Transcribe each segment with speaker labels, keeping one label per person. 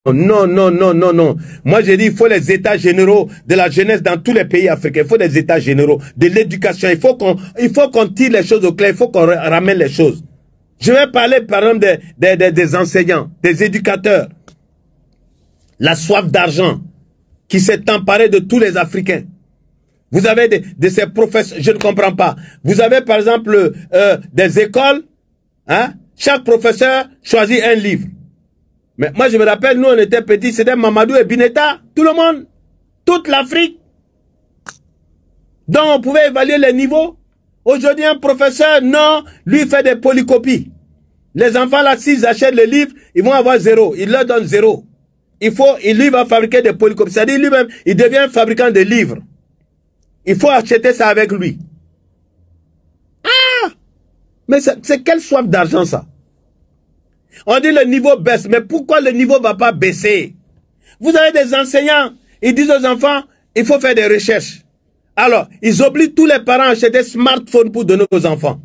Speaker 1: Non, non, non, non, non. Moi, j'ai dit, il faut les états généraux de la jeunesse dans tous les pays africains. Il faut des états généraux de l'éducation. Il faut qu'on tire les choses au clair. Il faut qu'on ramène les choses. Je vais parler, par exemple, des enseignants, des éducateurs. La soif d'argent qui s'est emparée de tous les Africains. Vous avez de ces professeurs, je ne comprends pas. Vous avez, par exemple, des écoles, hein? Chaque professeur choisit un livre. Mais moi, je me rappelle, nous, on était petits, c'était Mamadou et Bineta, tout le monde, toute l'Afrique. Donc, on pouvait évaluer les niveaux. Aujourd'hui, un professeur, non, lui fait des polycopies. Les enfants, là, s'ils achètent le livre, ils vont avoir 0. Il leur donne 0. Lui va fabriquer des polycopies. C'est-à-dire, lui-même, il devient fabricant de livres. Il faut acheter ça avec lui. Ah! Mais c'est quelle soif d'argent, ça? On dit le niveau baisse, mais pourquoi le niveau ne va pas baisser? Vous avez des enseignants, ils disent aux enfants, il faut faire des recherches. Alors, ils obligent tous les parents à acheter des smartphones pour donner aux enfants.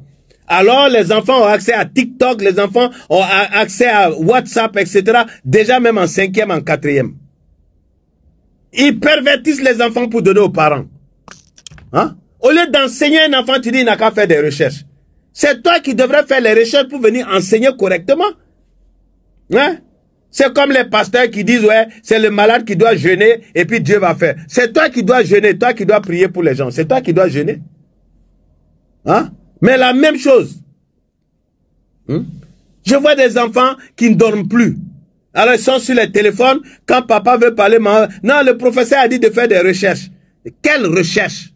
Speaker 1: Alors, les enfants ont accès à TikTok, les enfants ont accès à WhatsApp, etc. Déjà même en 5e, en 4e. Ils pervertissent les enfants pour donner aux parents. Hein? Au lieu d'enseigner un enfant, tu dis, il n'a qu'à faire des recherches. C'est toi qui devrais faire les recherches pour venir enseigner correctement. Hein? C'est comme les pasteurs qui disent, ouais, c'est le malade qui doit jeûner et puis Dieu va faire. C'est toi qui dois jeûner, toi qui dois prier pour les gens. C'est toi qui dois jeûner. Hein? Mais la même chose. Je vois des enfants qui ne dorment plus. Alors ils sont sur les téléphones. Quand papa veut parler, maman, non, le professeur a dit de faire des recherches. Quelles recherches?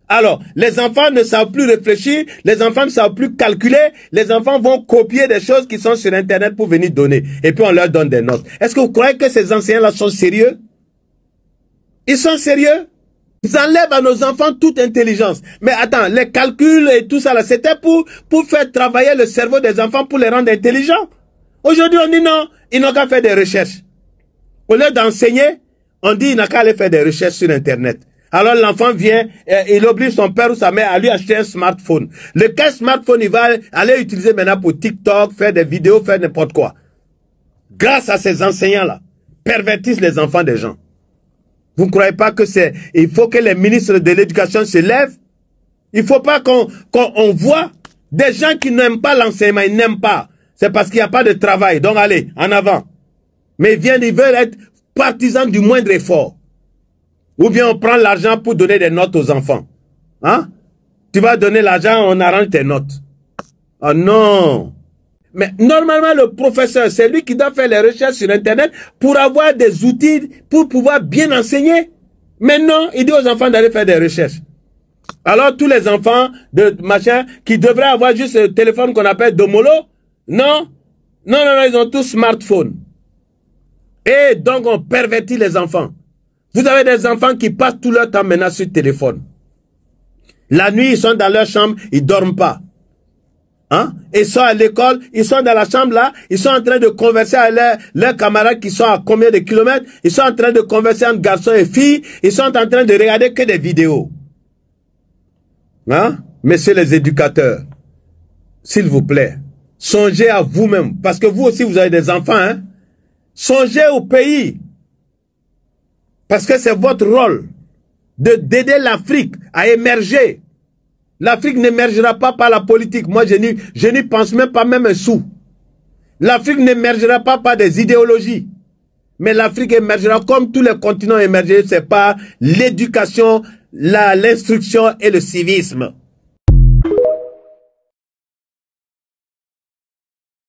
Speaker 1: Alors, les enfants ne savent plus réfléchir, les enfants ne savent plus calculer, les enfants vont copier des choses qui sont sur Internet pour venir donner. Et puis on leur donne des notes. Est-ce que vous croyez que ces enseignants-là sont sérieux? Ils sont sérieux? Ils enlèvent à nos enfants toute intelligence. Mais attends, les calculs et tout ça, là, c'était pour faire travailler le cerveau des enfants pour les rendre intelligents. Aujourd'hui, on dit non, ils n'ont qu'à faire des recherches. Au lieu d'enseigner, on dit il n'a qu'à aller faire des recherches sur Internet. Alors l'enfant vient, il oblige son père ou sa mère à lui acheter un smartphone. Lequel smartphone il va aller utiliser maintenant pour TikTok, faire des vidéos, faire n'importe quoi. Grâce à ces enseignants-là, pervertissent les enfants des gens. Vous ne croyez pas que c'est... Il faut que les ministres de l'éducation se lèvent. Il ne faut pas qu'on voit des gens qui n'aiment pas l'enseignement, ils n'aiment pas. C'est parce qu'il n'y a pas de travail. Donc allez, en avant. Mais ils veulent être partisans du moindre effort. Ou bien on prend l'argent pour donner des notes aux enfants. Hein? Tu vas donner l'argent, on arrange tes notes. Oh non! Mais normalement, le professeur, c'est lui qui doit faire les recherches sur Internet pour avoir des outils pour pouvoir bien enseigner. Mais non, il dit aux enfants d'aller faire des recherches. Alors, tous les enfants de machin qui devraient avoir juste le téléphone qu'on appelle Domolo, non, non, non, non, ils ont tous smartphone. Et donc, on pervertit les enfants. Vous avez des enfants qui passent tout leur temps maintenant sur le téléphone. La nuit, ils sont dans leur chambre, ils dorment pas. Hein? Ils sont à l'école, ils sont dans la chambre là, ils sont en train de converser avec leurs camarades qui sont à combien de kilomètres, ils sont en train de converser entre garçons et filles, ils sont en train de regarder que des vidéos. Hein? Messieurs les éducateurs, s'il vous plaît, songez à vous-même, parce que vous aussi vous avez des enfants, hein? Songez au pays. Parce que c'est votre rôle d'aider l'Afrique à émerger. L'Afrique n'émergera pas par la politique. Moi, je n'y pense même pas même un sou. L'Afrique n'émergera pas par des idéologies. Mais l'Afrique émergera comme tous les continents émergés, c'est par l'éducation, l'instruction et le civisme.